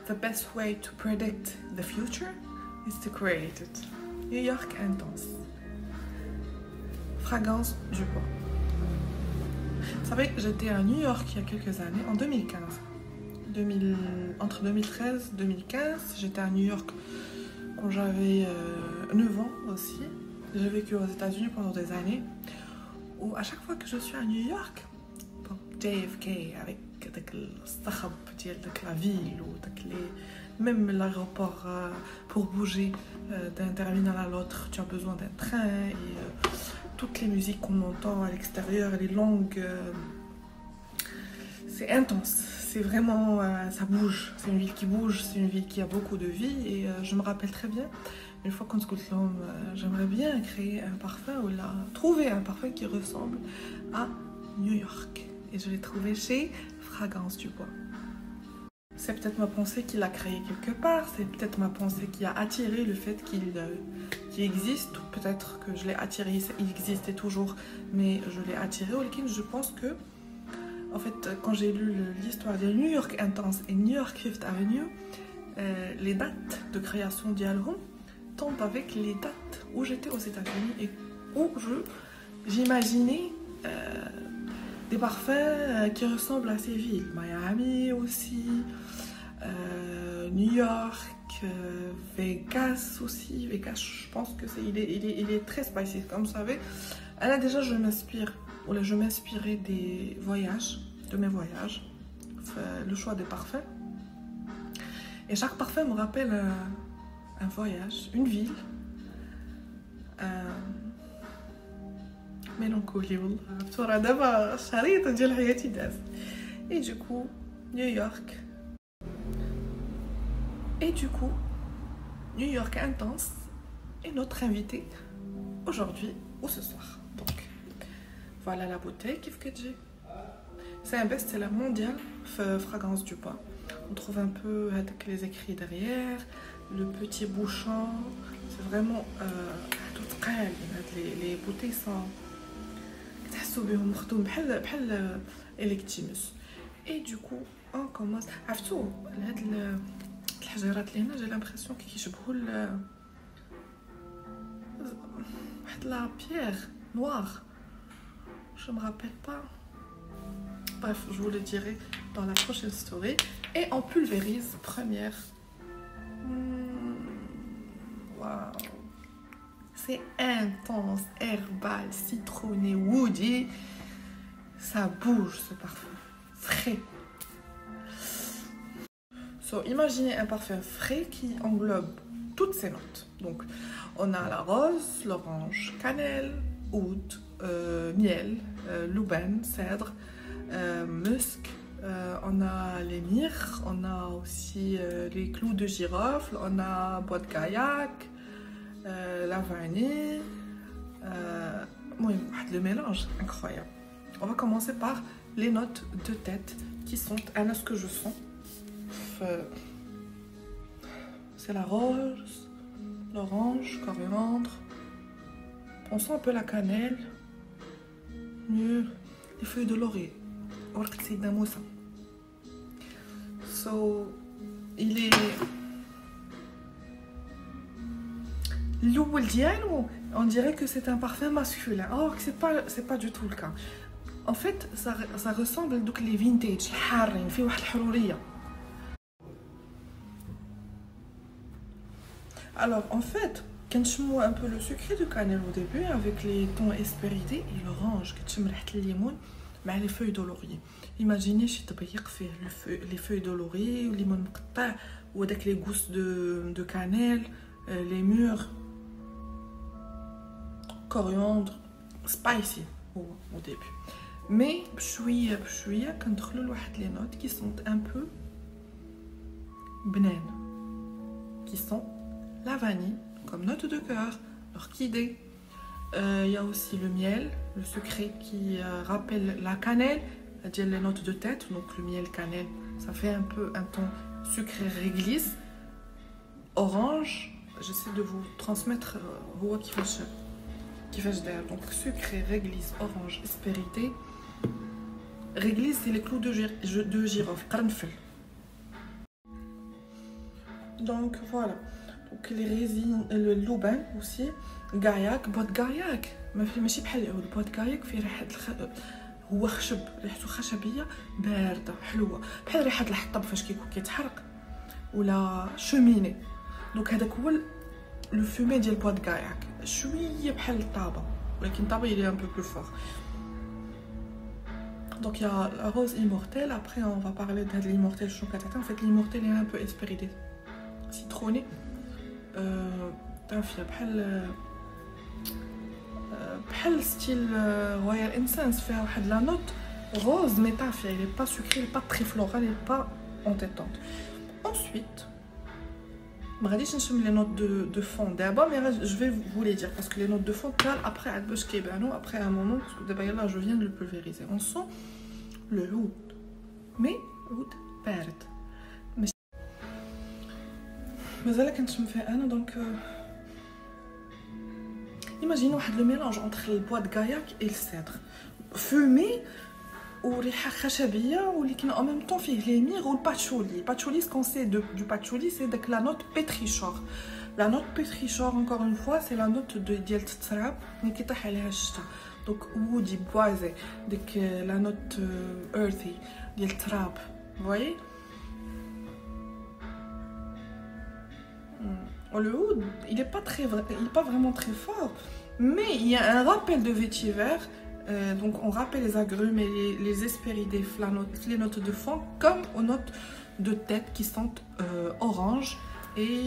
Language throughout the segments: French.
The best way to predict the future is to create it. New York Intense. Fragrance du bois. Vous savez, j'étais à New York il y a quelques années, en 2015. Entre 2013 et 2015, j'étais à New York quand j'avais 9 ans aussi. J'ai vécu aux États-Unis pendant des années. Où à chaque fois que je suis à New York, bon, JFK avec la ville, ou même l'aéroport, pour bouger d'un terminal à l'autre, tu as besoin d'un train. Et toutes les musiques qu'on entend à l'extérieur, les langues, c'est intense. C'est vraiment, ça bouge. C'est une ville qui bouge, c'est une ville qui a beaucoup de vie. Et je me rappelle très bien, une fois qu'on se goûte l'homme, j'aimerais bien créer un parfum ou là, trouver un parfum qui ressemble à New York. Et je l'ai trouvé chez Fragrance du Bois. C'est peut-être ma pensée qui l'a créé quelque part, c'est peut-être ma pensée qui a attiré le fait qu'il existe, ou peut-être que je l'ai attiré, il existait toujours, mais je l'ai attiré. Je pense que, en fait, quand j'ai lu l'histoire de New York Intense et New York Fifth Avenue, les dates de création d'Yalhom tombent avec les dates où j'étais aux États-Unis et où j'imaginais des parfums qui ressemblent à ces villes. Miami aussi, New York, Vegas aussi. Vegas, je pense que il est très spicy. Comme vous savez, là déjà je m'inspirais des voyages, de mes voyages, le choix des parfums. Et chaque parfum me rappelle un voyage, une ville. mélancolie والله بصورة دابا شريطة ديال حياتي داز. Et du coup New York New York Intense est notre invité aujourd'hui ou ce soir. Donc voilà la bouteille كيف كتجي. C'est un best-seller mondial, Fragrance du Bois. On trouve un peu avec les écrits derrière, le petit bouchon. C'est vraiment tout très. Les bouteilles sont تحسوا بهم مخدوم بحال إليكتيموس. Et du coup on commence. عرفتوا هاد الحجيرات اللي هنا j'ai l'impression كيشبهوا واحد لا pierre noire. Je me rappelle pas. Bref, je vous le dirai dans la prochaine story. Et on pulvérise première. Waouh. C'est intense, herbal, citronné, woody. Ça bouge ce parfum. Frais. So, imaginez un parfum frais qui englobe toutes ces notes. Donc, on a la rose, l'orange, cannelle, oud, miel, louben, cèdre, musc. On a les myrrhes, on a aussi les clous de girofle, on a bois de gaillac, la vanille. Le mélange incroyable. On va commencer par les notes de tête qui sont à ce que je sens. C'est la rose, l'orange, coriandre. On sent un peu la cannelle, mieux les feuilles de laurier. So, il est l'oul diallo, on dirait que c'est un parfum masculin, or que c'est pas du tout le cas. En fait, ça ressemble donc les vintage, الحارين في واحد الحرورية. Alors en fait, quand je mets un peu le sucré du cannelle au début avec les tons hespérités et l'orange que tu me ريحة الليمون مع les feuilles de laurier. Imaginez شي طبيق فيه les feuilles de laurier ou limon مقطع وداك les gousses de cannelle, les mûres, coriandre, spicy au début. Mais بشوية كندخلوا لواحد les notes qui sont un peu bnaines, qui sont la vanille comme note de cœur, l'orchidée. Il y a aussi le miel, le sucré qui rappelle la cannelle, c'est-à-dire les notes de tête. Donc le miel, cannelle, ça fait un peu un ton sucré réglisse. Orange, j'essaie de vous transmettre qui fait d'air. Donc sucré, réglisse, orange, hespérité. Réglisse, c'est les clous de girofle, قرنفل. Donc voilà. Donc les résines, le louban aussi, gaillac, bois de gaillac. ماشي بحال العود، bois de gaillac فيه ريحة هو خشب، ريحته خشبية باردة حلوة بحال ريحة الحطب فاش كيكون كيتحرق ولا شوميني. دونك هذاك هو لو فومي ديال bois de gaillac، شوية بحال الطابة ولكن الطابة il est un peu plus fort. Donc il y a la rose immortelle, après on va parler de l'immortelle chocatata. En fait l'immortelle est un peu espéridée, citronnée. تعرفي بحال ستيل رويال انسنس فيها واحد لا نوت روز مي تعرفي elle est pas sucrée, elle est pas très florale, elle est pas entêtante. Ensuite ما غاديش نشم لي نوت de fond d'abord, mais je vais vous les dire parce que les notes de fond كال après عاد باش كيبانو après un moment parce que d'abord là je viens de le pulvériser. On sent le oud mais oud بارد مازال كنشم فيه انا. دونك Imaginez le mélange entre le bois de gaillac et le cèdre. Fumé ou ريحة خشبية ولكن en même temps فيه l'émir ou le patchouli. Le patchouli, ce qu'on sait du patchouli, c'est la note pétrichor. La note pétrichor, encore une fois, c'est la note de ديال التراب اللي كيطيح عليها الشتا. Donc woody, boisé, la note earthy ديال التراب. Vous voyez? Le oud, il est pas vraiment très fort, mais il y a un rappel de vétiver. Donc on rappelle les agrumes et les hespéridés, les notes de fond, comme aux notes de tête qui sentent orange et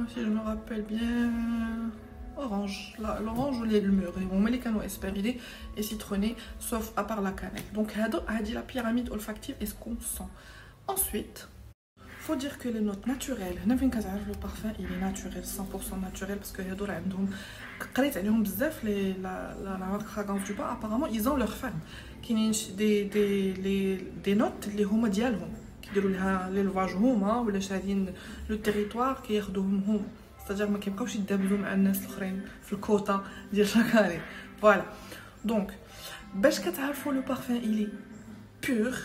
si je me rappelle bien orange, l'orange ou le mûr. On met les canaux hespéridés et citronnés, sauf à part la cannelle. Donc a dit la pyramide olfactive est ce qu'on sent. Ensuite faut dire que les notes naturelles, le parfum il est naturel, 100% naturel parce que هادو عندهم قريت عليهم بزاف la marque fragrance du pas, apparemment ils ont leur ferme كاينين des notes اللي هما ديالهم كيديروا لها ليلفاج هما ولا شادين لو تيريتوار كياخذوهم هما، c'est-à-dire ما كيبقاوش يدابزوا مع الناس الاخرين في الكوطه ديال شاكاني. فوالا دونك باش كتعرفوا لو parfum il est pur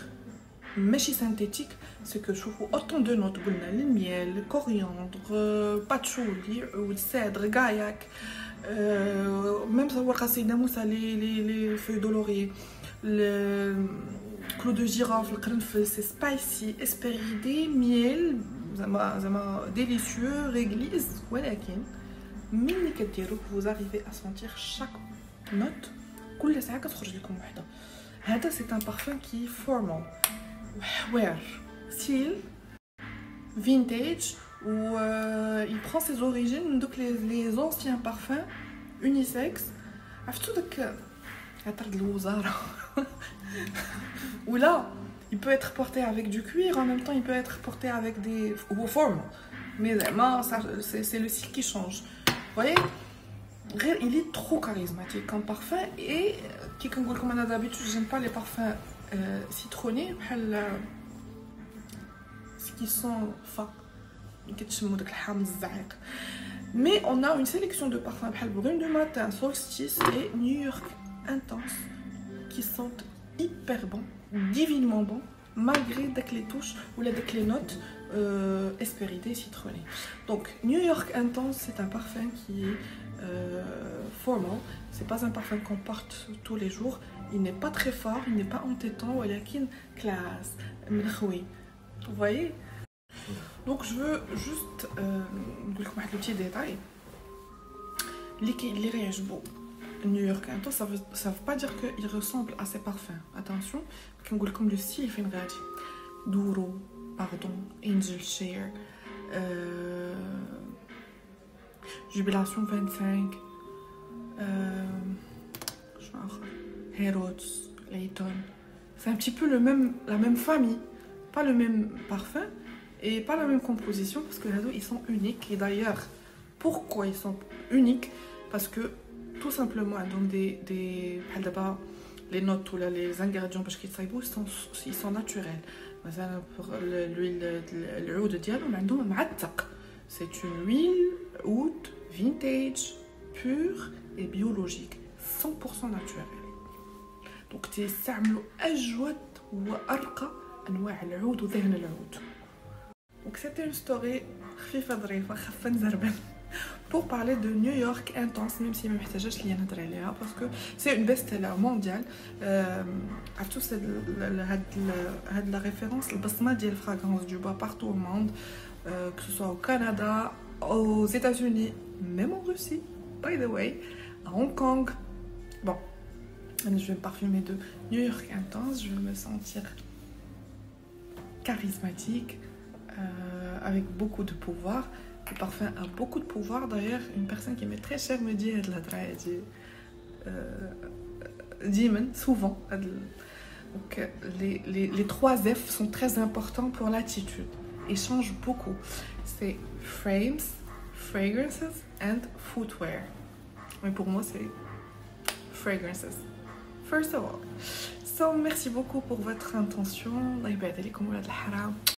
ماشي synthétique, c'est que je trouve autant de notes, le miel, le coriandre, patchouli, le cèdre, gaillac, même savoir les feuilles de laurier, le clou de girofle, c'est spicy, hespéridé, miel, délicieux, réglisse, ولكن ملي كديرو vous arrivez à sentir chaque note كل ساعة كتخرج لكم وحدة. هذا c'est un parfum qui est formal. Wear, style, vintage, où il prend ses origines, donc les anciens parfums unisex. Tout ou là, il peut être porté avec du cuir, en même temps il peut être porté avec des formes. Mais c'est le style qui change. Vous voyez, il est trop charismatique comme parfum et comme on a d'habitude, j'aime pas les parfums citronnés, ce qui sont mais on a une sélection de parfums brune du matin, solstice et New York intense qui sentent hyper bon, divinement bon, malgré les touches ou les notes hespéridées citronnées. Donc New York intense, c'est un parfum qui est formal, c'est pas un parfum qu'on porte tous les jours. Il n'est pas très fort, il n'est pas entêtant, ولكن classe, ملخوي. Vous voyez? Donc je veux juste نقول لكم واحد le petit détail. اللي يعجبو New York intense, ça veut pas dire qu'il ressemble à ces parfums. Attention, كنقول لكم le style فين غادي. Duro, pardon, Angel Share, Jubilation 25, Herods, Layton. C'est un petit peu la même famille, pas le même parfum et pas la même composition parce que les deux ils sont uniques. Et d'ailleurs, pourquoi ils sont uniques? Parce que tout simplement, donc les notes ou les ingrédients parce qu'ils sont naturels. Pour l'huile العود ديالهم عندهم معتق. C'est une huile oud vintage, pure et biologique, 100% naturelle. Donc تستعملوا أجود وأرقى أنواع العود وذهن العود. Donc c'était une story pour parler de New York Intense, même si je ne peux pas parce que c'est une best-seller mondiale. Tout c'est la référence, le basma de la fragrance du bois partout au monde, que ce soit au Canada, aux États-Unis, même en Russie, by the way, à Hong Kong. Bon, je vais me parfumer de New York Intense, je vais me sentir charismatique, avec beaucoup de pouvoir. Le parfum a beaucoup de pouvoir. D'ailleurs, une personne qui m'est très chère me dit souvent. Donc, les 3 F sont très importants pour l'attitude et changent beaucoup. C'est frames, fragrances and footwear. Mais pour moi, c'est fragrances. First of all. So, merci beaucoup pour votre intention.